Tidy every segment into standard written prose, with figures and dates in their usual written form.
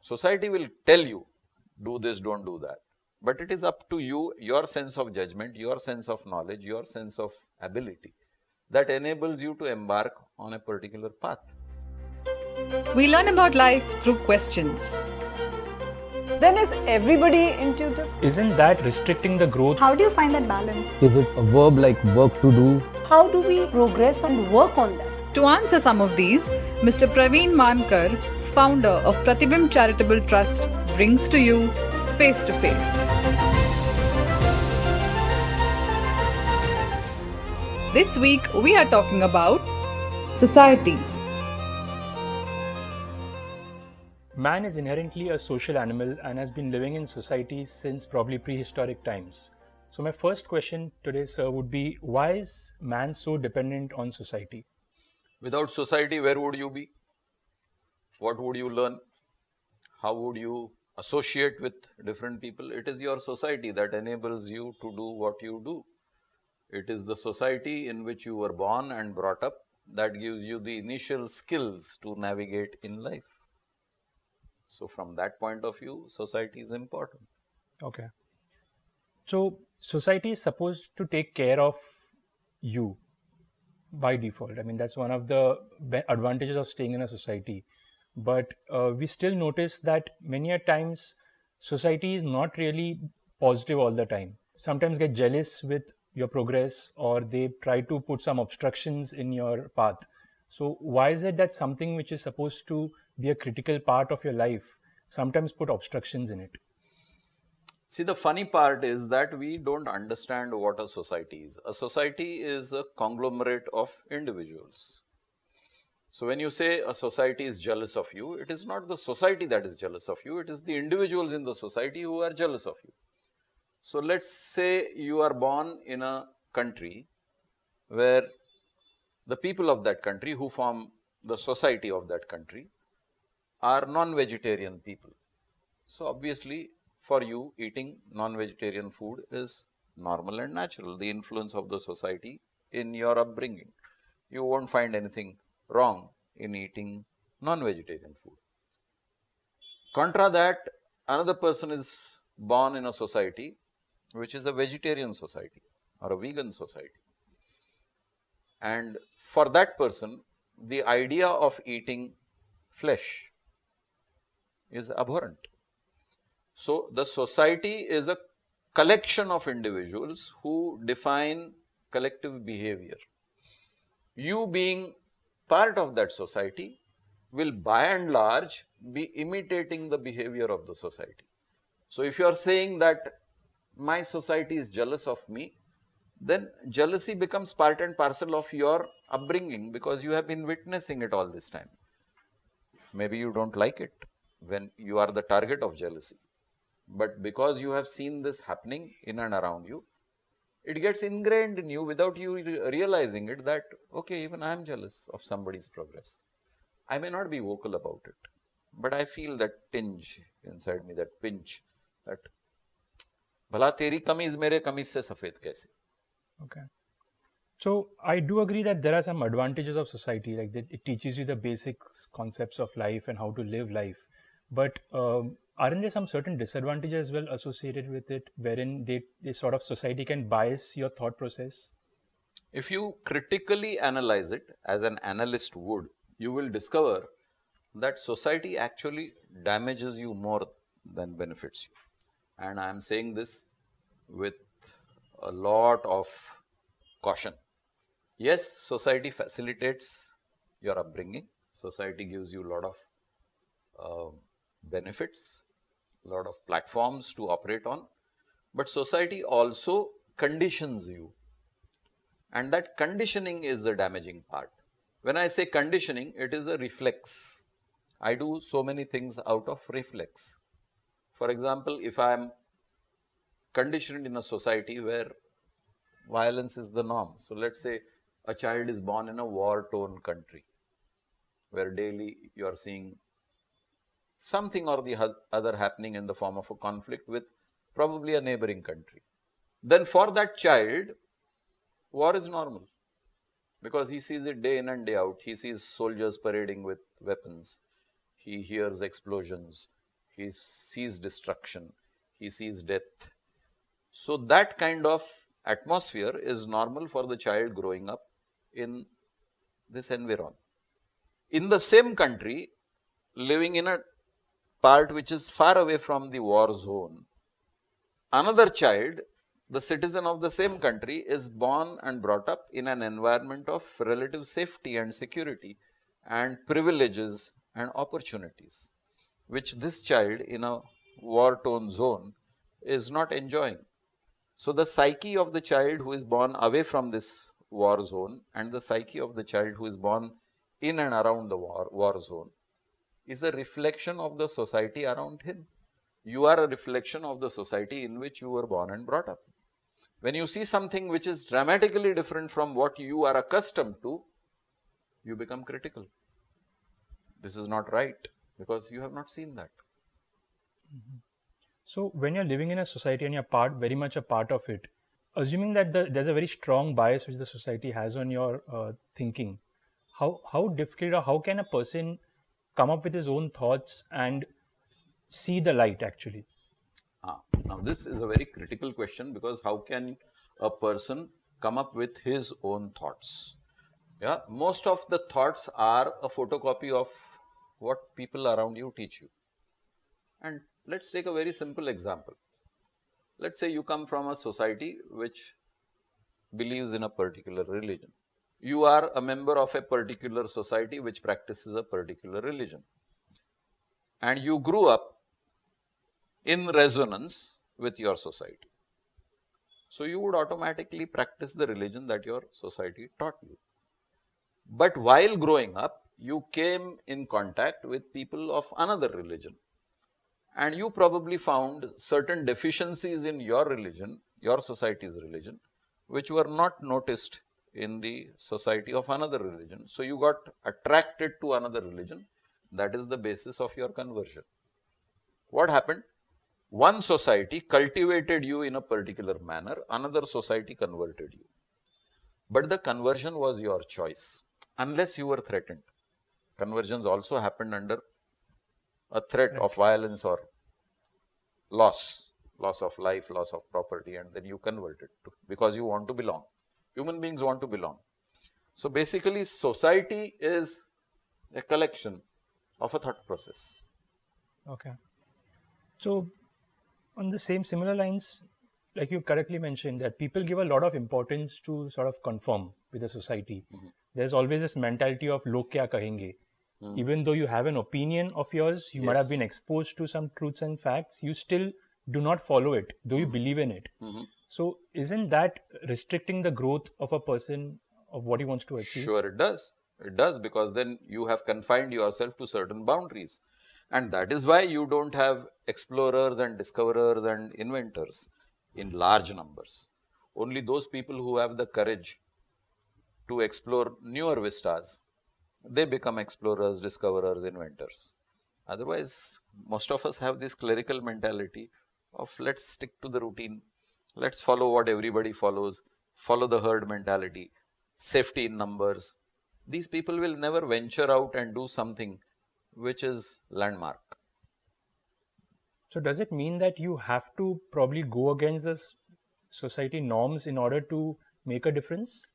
Society will tell you, do this, don't do that. But it is up to you, your sense of judgment, your sense of knowledge, your sense of ability that enables you to embark on a particular path. We learn about life through questions. Then is everybody intuitive? Isn't that restricting the growth? How do you find that balance? Is it a verb like work to do? How do we progress and work on that? To answer some of these, Mr. Praveen Mankar, founder of Pratibim Charitable Trust, brings to you Face to Face. This week we are talking about society. Man is inherently a social animal and has been living in society since probably prehistoric times. So my first question today, sir, would be, why is man so dependent on society? Without society, where would you be? What would you learn? How would you associate with different people? It is your society that enables you to do what you do. It is the society in which you were born and brought up that gives you the initial skills to navigate in life. So from that point of view, society is important. Okay. So society is supposed to take care of you by default. I mean, that's one of the advantages of staying in a society. But we still notice that many a times society is not really positive all the time. Sometimes get jealous with your progress, or they try to put some obstructions in your path. So why is it that something which is supposed to be a critical part of your life sometimes put obstructions in it? See, the funny part is that we don't understand what a society is. A society is a conglomerate of individuals. So when you say a society is jealous of you, it is not the society that is jealous of you, it is the individuals in the society who are jealous of you. So let's say you are born in a country where the people of that country who form the society of that country are non-vegetarian people. So obviously for you, eating non-vegetarian food is normal and natural, the influence of the society in your upbringing. You won't find anything wrong in eating non-vegetarian food. Contra that, another person is born in a society which is a vegetarian society or a vegan society. And for that person, the idea of eating flesh is abhorrent. So the society is a collection of individuals who define collective behavior. You being part of that society will by and large be imitating the behavior of the society. So if you are saying that my society is jealous of me, then jealousy becomes part and parcel of your upbringing because you have been witnessing it all this time. Maybe you don't like it when you are the target of jealousy, but because you have seen this happening in and around you, it gets ingrained in you without you realizing it that, okay, even I am jealous of somebody's progress. I may not be vocal about it, but I feel that tinge inside me, that pinch, that भला तेरी कमीज मेरे कमीज से सफेद कैसे? Okay. So I do agree that there are some advantages of society, like that it teaches you the basic concepts of life and how to live life. But aren't there some certain disadvantages as well associated with it, wherein they sort of society can bias your thought process? If you critically analyze it as an analyst would, you will discover that society actually damages you more than benefits you. And I am saying this with a lot of caution. Yes, society facilitates your upbringing. Society gives you a lot of benefits, a lot of platforms to operate on. But society also conditions you. And that conditioning is the damaging part. When I say conditioning, it is a reflex. I do so many things out of reflex. For example, if I am conditioned in a society where violence is the norm. So let's say a child is born in a war-torn country where daily you are seeing something or the other happening in the form of a conflict with probably a neighboring country. Then for that child, war is normal because he sees it day in and day out. He sees soldiers parading with weapons. He hears explosions. he sees destruction, he sees death. So that kind of atmosphere is normal for the child growing up in this environment. In the same country, living in a part which is far away from the war zone, another child, the citizen of the same country, is born and brought up in an environment of relative safety and security and privileges and opportunities, which this child in a war-torn zone is not enjoying. So the psyche of the child who is born away from this war zone and the psyche of the child who is born in and around the war zone is a reflection of the society around him. You are a reflection of the society in which you were born and brought up. When you see something which is dramatically different from what you are accustomed to, you become critical. This is not right because you have not seen that. So when you're living in a society and you're very much a part of it, assuming that there's a very strong bias which the society has on your thinking, how difficult or how can a person come up with his own thoughts and see the light actually? Now this is a very critical question, because how can a person come up with his own thoughts? Yeah, most of the thoughts are a photocopy of what people around you teach you. And let's take a very simple example. Let's say you come from a society which believes in a particular religion. You are a member of a particular society which practices a particular religion. And you grew up in resonance with your society. So you would automatically practice the religion that your society taught you. But while growing up, you came in contact with people of another religion. And you probably found certain deficiencies in your religion, your society's religion, which were not noticed in the society of another religion. So you got attracted to another religion. That is the basis of your conversion. What happened? One society cultivated you in a particular manner, another society converted you. But the conversion was your choice, unless you were threatened. Conversions also happened under a threat of violence or loss of life, loss of property, and then you converted because you want to belong. Human beings want to belong. So basically, society is a collection of a thought process. Okay. So on the similar lines, like you correctly mentioned, that people give a lot of importance to sort of conform with the society. There's always this mentality of log kya kahenge. Even though you have an opinion of yours, you might have been exposed to some truths and facts, you still do not follow it, though you believe in it. So isn't that restricting the growth of a person of what he wants to achieve? Sure, it does. It does, because then you have confined yourself to certain boundaries. And that is why you don't have explorers and discoverers and inventors in large numbers. Only those people who have the courage to explore newer vistas, they become explorers, discoverers, inventors. Otherwise, most of us have this clerical mentality of let's stick to the routine, let's follow what everybody follows, follow the herd mentality, safety in numbers. These people will never venture out and do something which is landmark. So does it mean that you have to probably go against the society norms in order to make a difference?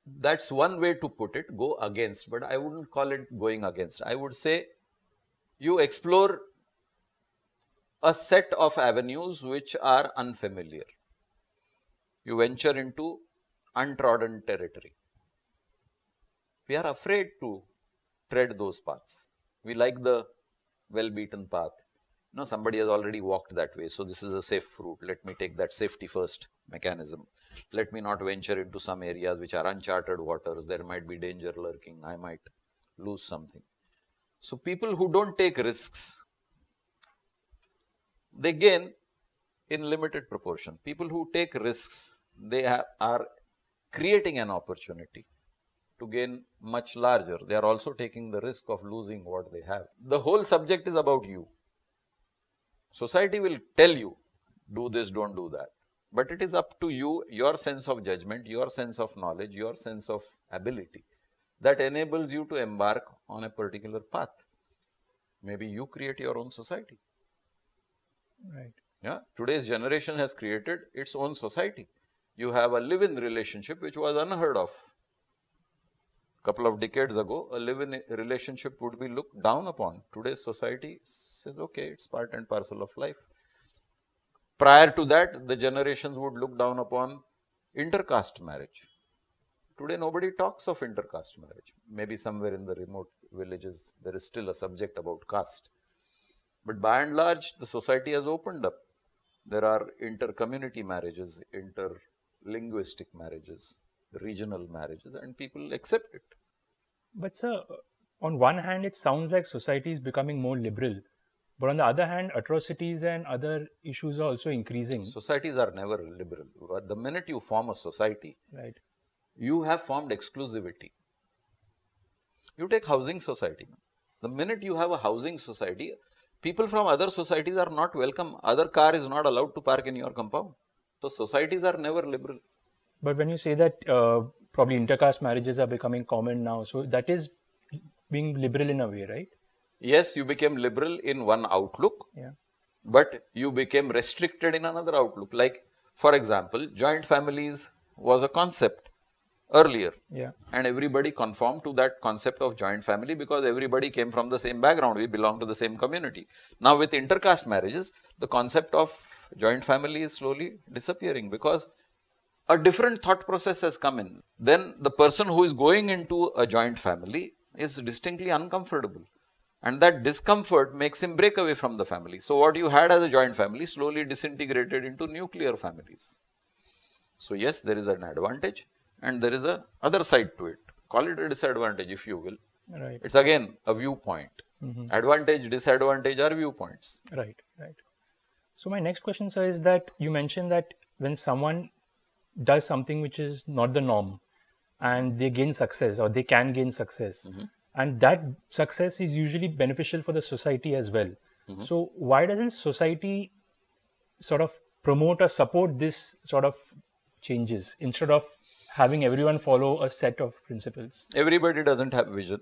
That's one way to put it, go against, but I wouldn't call it going against. I would say you explore a set of avenues which are unfamiliar. You venture into untrodden territory. We are afraid to tread those paths. We like the well-beaten path. No, somebody has already walked that way, so this is a safe route. Let me take that safety first mechanism. Let me not venture into some areas which are uncharted waters. There might be danger lurking. I might lose something. So people who don't take risks, they gain in limited proportion. People who take risks, they are creating an opportunity to gain much larger. They are also taking the risk of losing what they have. The whole subject is about you. Society will tell you, do this, don't do that. But it is up to you, your sense of judgment, your sense of knowledge, your sense of ability that enables you to embark on a particular path. Maybe you create your own society. Right. Yeah, today's generation has created its own society. You have a live-in relationship which was unheard of. Couple of decades ago, a live-in relationship would be looked down upon. Today's society says, okay, it's part and parcel of life. Prior to that, the generations would look down upon intercaste marriage. Today, nobody talks of intercaste marriage. Maybe somewhere in the remote villages, there is still a subject about caste. But by and large, the society has opened up. There are inter-community marriages, inter-linguistic marriages, regional marriages, and people accept it. But sir, on one hand, it sounds like society is becoming more liberal. But on the other hand, atrocities and other issues are also increasing. Societies are never liberal. The minute you form a society, Right. you have formed exclusivity. You take housing society. The minute you have a housing society, people from other societies are not welcome. Other car is not allowed to park in your compound. So societies are never liberal. But when you say that probably intercaste marriages are becoming common now, so that is being liberal in a way, right? Yes, you became liberal in one outlook, Yeah. but you became restricted in another outlook. Like, for example, joint families was a concept earlier. Yeah. And everybody conformed to that concept of joint family because everybody came from the same background. We belong to the same community. Now, with intercaste marriages, the concept of joint family is slowly disappearing because a different thought process has come in. Then the person who is going into a joint family is distinctly uncomfortable. And that discomfort makes him break away from the family. So, what you had as a joint family slowly disintegrated into nuclear families. So, yes, there is an advantage and there is a other side to it. Call it a disadvantage if you will. Right. It's again a viewpoint. Advantage, disadvantage are viewpoints. Right. Right. So my next question, sir, is that you mentioned that when someone does something which is not the norm and they gain success or they can gain success, and that success is usually beneficial for the society as well. So why doesn't society sort of promote or support this sort of changes instead of having everyone follow a set of principles? Everybody doesn't have vision.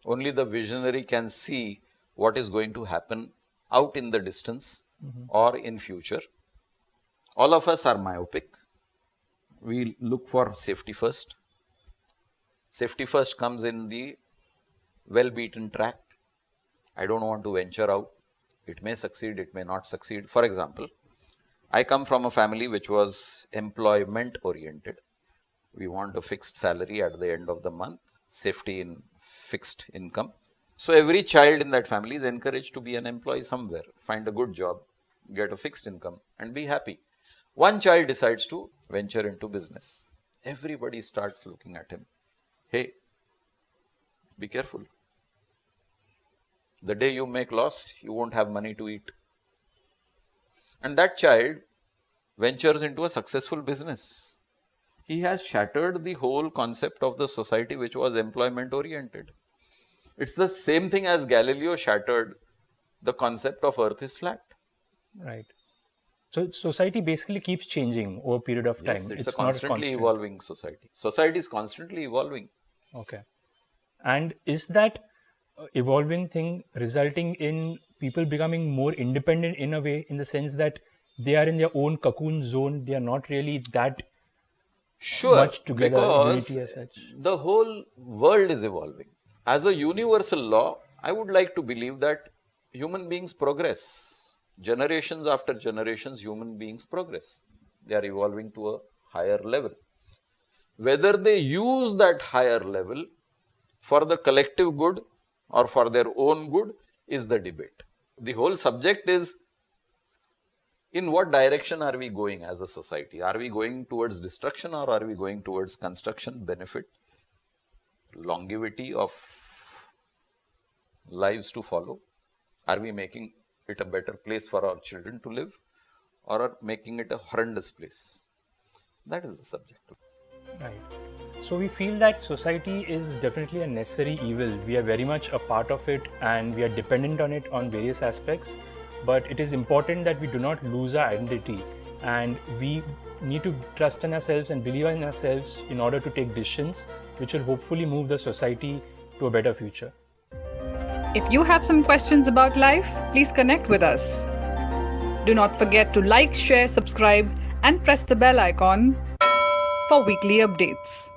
Only the visionary can see what is going to happen out in the distance or in future. All of us are myopic. We look for safety first. Safety first comes in the well-beaten track. I don't want to venture out. It may succeed, it may not succeed. For example, I come from a family which was employment oriented. We want a fixed salary at the end of the month, safety in fixed income. So every child in that family is encouraged to be an employee somewhere, find a good job, get a fixed income and be happy. One child decides to venture into business. Everybody starts looking at him. Hey, be careful. The day you make loss, you won't have money to eat. And that child ventures into a successful business. He has shattered the whole concept of the society which was employment oriented. It's the same thing as Galileo shattered the concept of Earth is flat. Right. So society basically keeps changing over a period of time. Yes, it's a not constantly constant. evolving society. Society is constantly evolving. Okay. And is that evolving thing resulting in people becoming more independent in a way, in the sense that they are in their own cocoon zone, they are not really that much together, because unity as such? the whole world is evolving. As a universal law, I would like to believe that human beings progress. Generations after generations, human beings progress. They are evolving to a higher level. Whether they use that higher level for the collective good or for their own good is the debate. The whole subject is, in what direction are we going as a society? Are we going towards destruction or are we going towards construction, benefit, longevity of lives to follow? Are we making it a better place for our children to live or are making it a horrendous place? That is the subject. Right. So we feel that society is definitely a necessary evil. We are very much a part of it and we are dependent on it on various aspects. But it is important that we do not lose our identity, and we need to trust in ourselves and believe in ourselves in order to take decisions which will hopefully move the society to a better future. If you have some questions about life, please connect with us. Do not forget to like, share, subscribe, and press the bell icon for weekly updates.